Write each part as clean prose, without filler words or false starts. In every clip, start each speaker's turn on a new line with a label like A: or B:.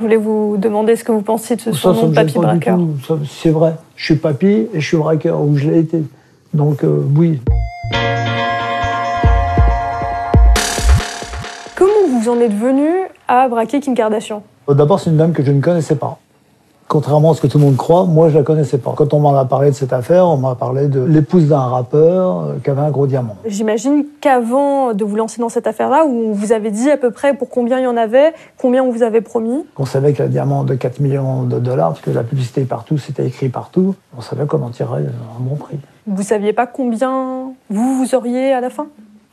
A: Je voulais vous demander ce que vous pensiez de ce surnom de papy braqueur.
B: C'est vrai, je suis papy et je suis braqueur, ou je l'ai été. Donc oui.
A: Comment vous en êtes venu à braquer Kim Kardashian?
B: D'abord, c'est une dame que je ne connaissais pas. Contrairement à ce que tout le monde croit, moi je la connaissais pas. Quand on m'en a parlé de cette affaire, on m'a parlé de l'épouse d'un rappeur qui avait un gros diamant.
A: J'imagine qu'avant de vous lancer dans cette affaire-là, où on vous avait dit à peu près pour combien il y en avait, combien on vous avait promis.
B: On savait que le diamant de 4 millions de dollars, parce que la publicité partout, c'était écrit partout, on savait qu'on en tirerait un bon prix.
A: Vous saviez pas combien vous auriez à la fin?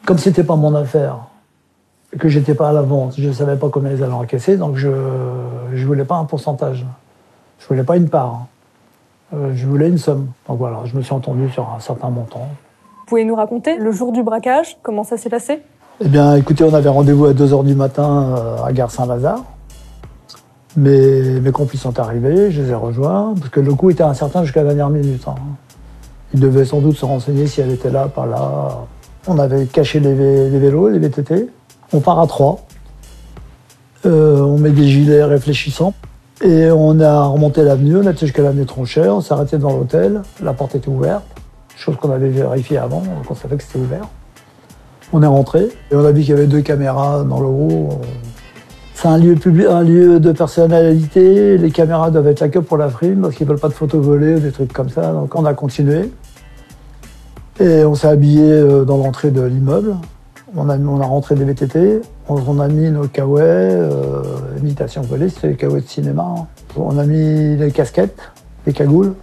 B: Comme c'était pas mon affaire, que j'étais pas à la vente, je savais pas combien ils allaient encaisser, donc je voulais pas un pourcentage. Je voulais pas une part, je voulais une somme. Donc voilà, je me suis entendu sur un certain montant.
A: Vous pouvez nous raconter le jour du braquage, comment ça s'est passé?
B: Eh bien, écoutez, on avait rendez-vous à 2h du matin à Gare Saint-Lazare. Mes complices sont arrivés, je les ai rejoints, parce que le coup était incertain jusqu'à la dernière minute. Ils devaient sans doute se renseigner si elle était là, pas là. On avait caché les vélos, les VTT. On part à 3. On met des gilets réfléchissants. Et on a remonté l'avenue, on a été jusqu'à l'avenue Tronchère, on s'est arrêté devant l'hôtel, la porte était ouverte, chose qu'on avait vérifiée avant, donc on savait que c'était ouvert. On est rentré et on a vu qu'il y avait 2 caméras dans le haut. C'est un lieu public, un lieu de personnalité, les caméras doivent être là que pour la frime, parce qu'ils ne veulent pas de photos volées ou des trucs comme ça, donc on a continué. Et on s'est habillé dans l'entrée de l'immeuble. On a rentré des VTT, on a mis nos caouets, imitation volée, c'était les caouets de cinéma. On a mis les casquettes, les cagoules.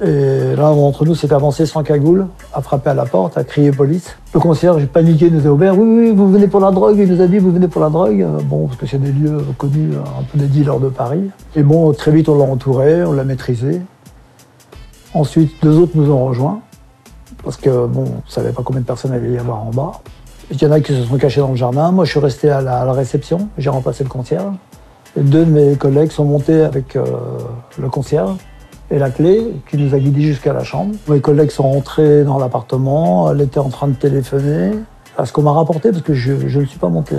B: Et là, entre nous, s'est avancé sans cagoule, a frappé à la porte, a crié police. Le concierge, paniqué, nous a ouvert. Oui, vous venez pour la drogue. Il nous a dit, vous venez pour la drogue. Bon, parce que c'est des lieux connus, un peu des dealers de Paris. Et bon, très vite, on l'a entouré, on l'a maîtrisé. Ensuite, 2 autres nous ont rejoints. Parce que, bon, on ne savait pas combien de personnes il allait y avoir en bas. Il y en a qui se sont cachés dans le jardin. Moi, je suis resté à la réception. J'ai remplacé le concierge. Et 2 de mes collègues sont montés avec le concierge et la clé qui nous a guidés jusqu'à la chambre. Mes collègues sont rentrés dans l'appartement. Elle était en train de téléphoner. À ce qu'on m'a rapporté, parce que je ne suis pas monté.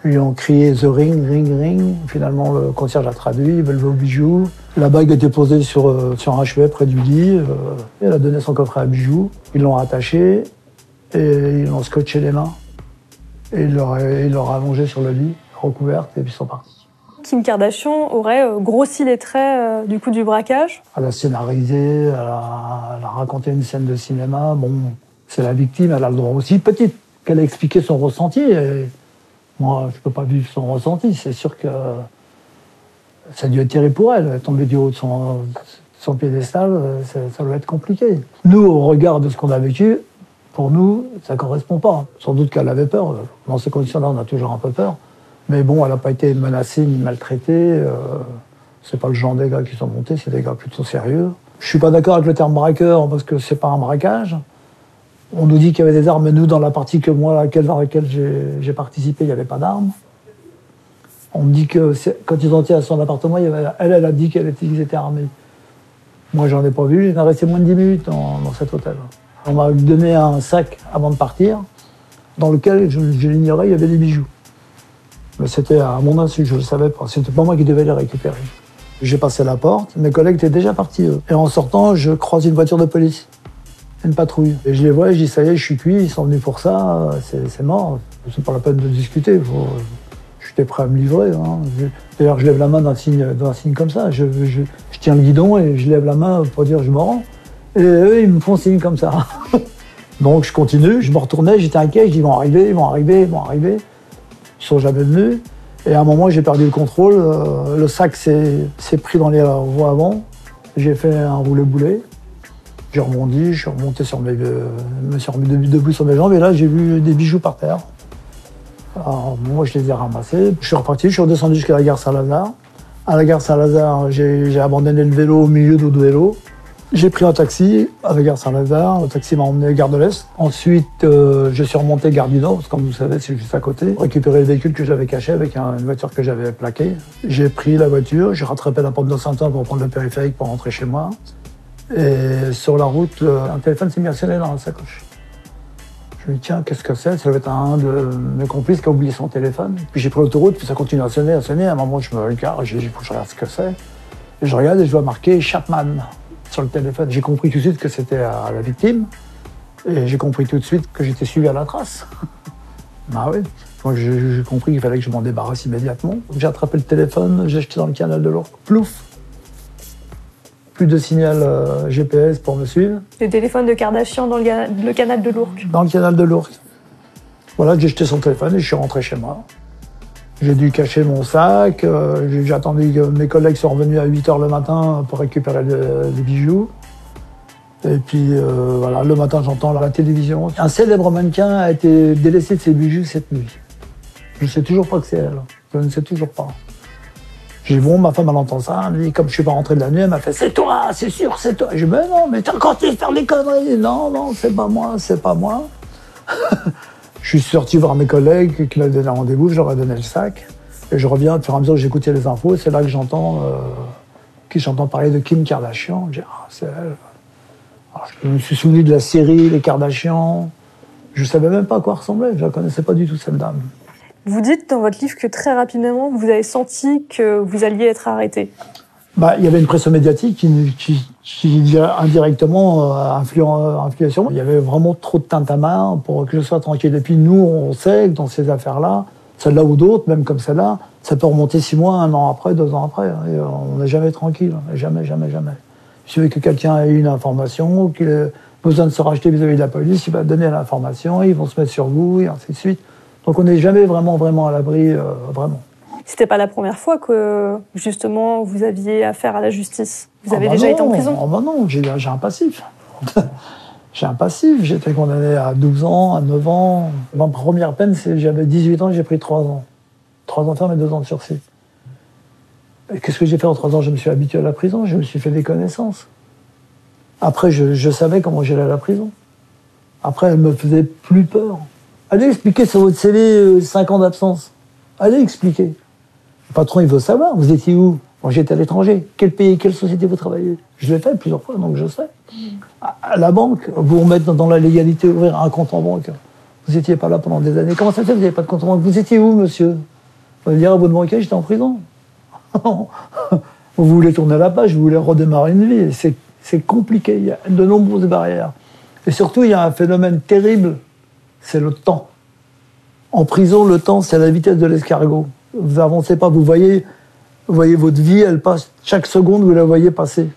B: Ils ont crié « The ring, ring, ring ». Finalement, le concierge a traduit, ils veulent vos bijoux. La bague était posée sur un chevet près du lit. Elle a donné son coffret à bijoux. Ils l'ont attaché et ils l'ont scotché les mains. Et il leur a allongé sur le lit, recouverte, et puis ils sont partis.
A: Kim Kardashian aurait grossi les traits du coup du braquage.
B: Elle a scénarisé, elle a raconté une scène de cinéma. Bon, c'est la victime, elle a le droit aussi, petite, qu'elle a expliqué son ressenti. Et moi, je ne peux pas vivre son ressenti. C'est sûr que ça a dû être terrible pour elle. Tomber du haut de son piédestal, ça doit être compliqué. Nous, au regard de ce qu'on a vécu, pour nous, ça ne correspond pas. Sans doute qu'elle avait peur. Dans ces conditions-là, on a toujours un peu peur. Mais bon, elle n'a pas été menacée ni maltraitée. C'est pas le genre des gars qui sont montés, c'est des gars plutôt sérieux. Je suis pas d'accord avec le terme braqueur parce que c'est pas un braquage. On nous dit qu'il y avait des armes, mais nous, dans la partie dans laquelle j'ai participé, il n'y avait pas d'armes. On me dit que quand ils ont été à son appartement, elle a dit qu'ils étaient armés. Moi, j'en ai pas vu, il en resté moins de 10 minutes dans cet hôtel. On m'a donné un sac avant de partir, dans lequel, je l'ignorais, il y avait des bijoux. Mais c'était à mon insu, je ne le savais pas. C'était pas moi qui devais les récupérer. J'ai passé la porte, mes collègues étaient déjà partis, eux. Et en sortant, je croise une voiture de police, une patrouille. Et je les vois, et je dis, ça y est, je suis cuit, ils sont venus pour ça, c'est mort. C'est pas la peine de discuter. J'étais prêt à me livrer. D'ailleurs, je lève la main d'un signe comme ça. Je tiens le guidon et je lève la main pour dire je me rends. Et eux, ils me font signe comme ça. Donc je continue, je me retournais, j'étais inquiet, je dis ils vont arriver, ils vont arriver, ils vont arriver. Ils sont jamais venus. Et à un moment, j'ai perdu le contrôle. Le sac s'est pris dans les voies avant. J'ai fait un roulé-boulet. J'ai rebondi, je suis remonté me suis remis debout sur mes jambes et là, j'ai vu des bijoux par terre. Alors, moi, je les ai ramassés. Je suis reparti, je suis redescendu jusqu'à la gare Saint-Lazare. À la gare Saint-Lazare, j'ai abandonné le vélo au milieu d'autres vélos. J'ai pris un taxi à la gare Saint-Lazare. Le taxi m'a emmené à Gare de l'Est. Ensuite, je suis remonté Gare du Nord, parce que comme vous savez, c'est juste à côté. Récupérer le véhicule que j'avais caché avec une voiture que j'avais plaquée. J'ai pris la voiture, j'ai rattrapé la porte de Saint-Ouen pour prendre le périphérique pour rentrer chez moi. Et sur la route, un téléphone s'est mis à sonner dans la sacoche. Je me dis, tiens, qu'est-ce que c'est? Ça doit être un de mes complices qui a oublié son téléphone. Puis j'ai pris l'autoroute, puis ça continue à sonner, à sonner. À un moment, je me regarde, il faut que je regarde ce que c'est. Et je regarde et je vois marqué Chapman sur le téléphone. J'ai compris tout de suite que c'était à la victime. Et j'ai compris tout de suite que j'étais suivi à la trace. Bah oui. Donc j'ai compris qu'il fallait que je m'en débarrasse immédiatement. J'ai attrapé le téléphone, j'ai jeté dans le canal de l'Ourcq. Plouf! Plus de signal GPS pour me suivre.
A: Le téléphone de Kardashian dans le canal de l'Ourcq.
B: Dans le canal de l'Ourcq. Voilà, j'ai jeté son téléphone et je suis rentré chez moi. J'ai dû cacher mon sac. J'ai attendu que mes collègues soient revenus à 8 h le matin pour récupérer les bijoux. Et puis voilà, le matin, j'entends à la télévision. Un célèbre mannequin a été délaissé de ses bijoux cette nuit. Je ne sais toujours pas que c'est elle. Je ne sais toujours pas. J'ai dit, bon, ma femme, elle entend ça. Elle me dit, comme je ne suis pas rentré de la nuit, elle m'a fait, c'est toi, c'est sûr, c'est toi. Je dis, mais non, mais t'as continué de faire des conneries. Non, non, c'est pas moi, c'est pas moi. Je suis sorti voir mes collègues qui m'avaient donné rendez-vous, je leur ai donné le sac. Et je reviens, au fur et à mesure que j'écoutais les infos, c'est là que j'entends parler de Kim Kardashian. Je dis, ah, c'est elle. Alors, je me suis souvenu de la série, les Kardashians. Je ne savais même pas à quoi ressemblait, je ne la connaissais pas du tout, cette dame.
A: Vous dites dans votre livre que très rapidement, vous avez senti que vous alliez être arrêté.
B: Bah, il y avait une pression médiatique qui indirectement influait sur moi. Il y avait vraiment trop de tintamarre pour que je sois tranquille. Et puis nous, on sait que dans ces affaires-là, celle-là ou d'autres, même comme celle-là, ça peut remonter 6 mois, 1 an après, 2 ans après. Et on n'est jamais tranquille, jamais, jamais, jamais. Il suffit que quelqu'un ait une information, qu'il ait besoin de se racheter vis-à-vis de la police, il va donner l'information, ils vont se mettre sur vous, et ainsi de suite. Donc on n'est jamais vraiment à l'abri, vraiment.
A: C'était pas la première fois que, justement, vous aviez affaire à la justice. Vous avez déjà été en prison.
B: Ah bah non, j'ai un passif. J'ai un passif. J'ai été condamné à 12 ans, à 9 ans. Ma première peine, j'avais 18 ans, j'ai pris 3 ans. 3 ans ferme et 2 ans de sursis. Et qu'est-ce que j'ai fait en 3 ans? Je me suis habitué à la prison, je me suis fait des connaissances. Après, je savais comment j'allais à la prison. Après, elle me faisait plus peur. Allez expliquer sur votre CV 5 ans d'absence. Allez expliquer. Le patron, il veut savoir. Vous étiez où? Moi, j'étais à l'étranger. Quel pays, quelle société vous travaillez? Je l'ai fait plusieurs fois, donc je sais. À la banque, vous remettre dans la légalité, ouvrir un compte en banque. Vous n'étiez pas là pendant des années. Comment ça se fait que vous n'avez pas de compte en banque? Vous étiez où, monsieur? Vous allez dire à votre banquier, j'étais en prison. Vous voulez tourner la page, vous voulez redémarrer une vie. C'est compliqué, il y a de nombreuses barrières. Et surtout, il y a un phénomène terrible, c'est le temps. En prison, le temps, c'est la vitesse de l'escargot. Vous avancez pas, vous voyez votre vie, elle passe, chaque seconde, vous la voyez passer.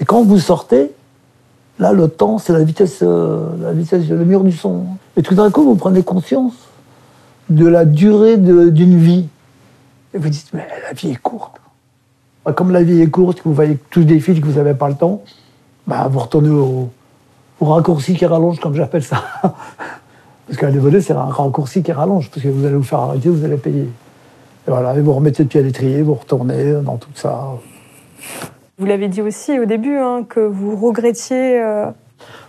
B: Et quand vous sortez, là, le temps, c'est la vitesse, le mur du son. Et tout d'un coup, vous prenez conscience de la durée d'une vie. Et vous dites, mais la vie est courte. Comme la vie est courte, que vous voyez que tout défile, que vous n'avez pas le temps, bah, vous retournez au raccourci qui rallonge, comme j'appelle ça. Parce qu'aller voler, c'est un raccourci qui rallonge, parce que vous allez vous faire arrêter, vous allez payer. Et voilà, et vous remettez le pied à l'étrier, vous retournez dans tout ça.
A: Vous l'avez dit aussi au début, hein, que vous regrettiez...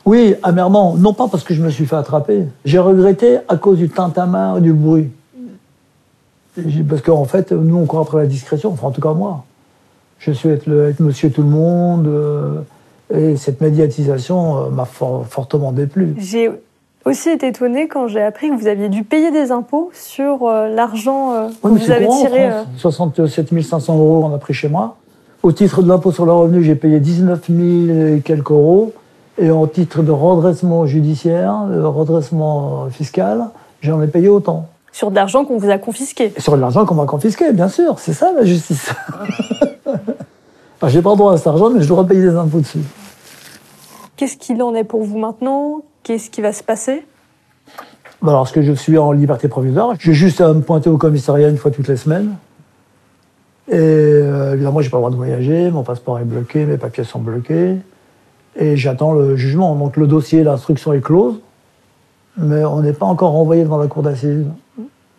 B: Oui, amèrement. Non pas parce que je me suis fait attraper. J'ai regretté à cause du tintamarre, du bruit. Parce qu'en fait, nous, on court après la discrétion, enfin en tout cas moi. Je suis être monsieur tout le monde, et cette médiatisation m'a fortement déplu.
A: J'ai aussi été étonnée quand j'ai appris que vous aviez dû payer des impôts sur l'argent que vous avez tiré.
B: 67 500 € on a pris chez moi. Au titre de l'impôt sur le revenu, j'ai payé 19 000 et quelques euros. Et en titre de redressement judiciaire, de redressement fiscal, j'en ai payé autant.
A: Sur de l'argent qu'on vous a confisqué.
B: Sur de l'argent qu'on m'a confisqué, bien sûr. C'est ça, la justice. Enfin, j'ai pas le droit à cet argent, mais je dois payer des impôts dessus.
A: Qu'est-ce qu'il en est pour vous maintenant? Qu'est-ce qui va se passer?
B: Alors, ce que je suis en liberté provisoire, j'ai juste à me pointer au commissariat une fois toutes les semaines. Et évidemment, j'ai pas le droit de voyager, mon passeport est bloqué, mes papiers sont bloqués. Et j'attends le jugement. Donc le dossier, l'instruction est close, mais on n'est pas encore renvoyé devant la cour d'assises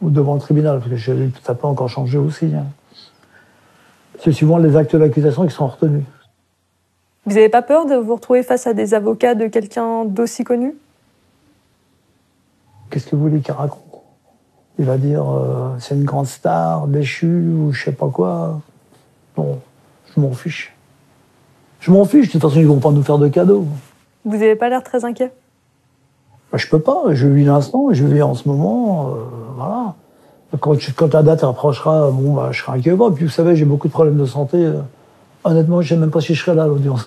B: ou devant le tribunal, parce que ça peut encore changer aussi. Hein. C'est suivant les actes d'accusation qui sont retenus.
A: Vous n'avez pas peur de vous retrouver face à des avocats de quelqu'un d'aussi connu?
B: Qu'est-ce que vous voulez qu'il raconte? Il va dire c'est une grande star, déchue, ou je sais pas quoi. Bon, je m'en fiche. Je m'en fiche, de toute façon, ils vont pas nous faire de cadeaux.
A: Vous n'avez pas l'air très inquiet?
B: Bah, je peux pas, je vis l'instant, je vis en ce moment, voilà. Quand la date approchera, bon, bah, je serai inquiet. Puis vous savez, j'ai beaucoup de problèmes de santé. Honnêtement, je sais même pas si je serai là à l'audience.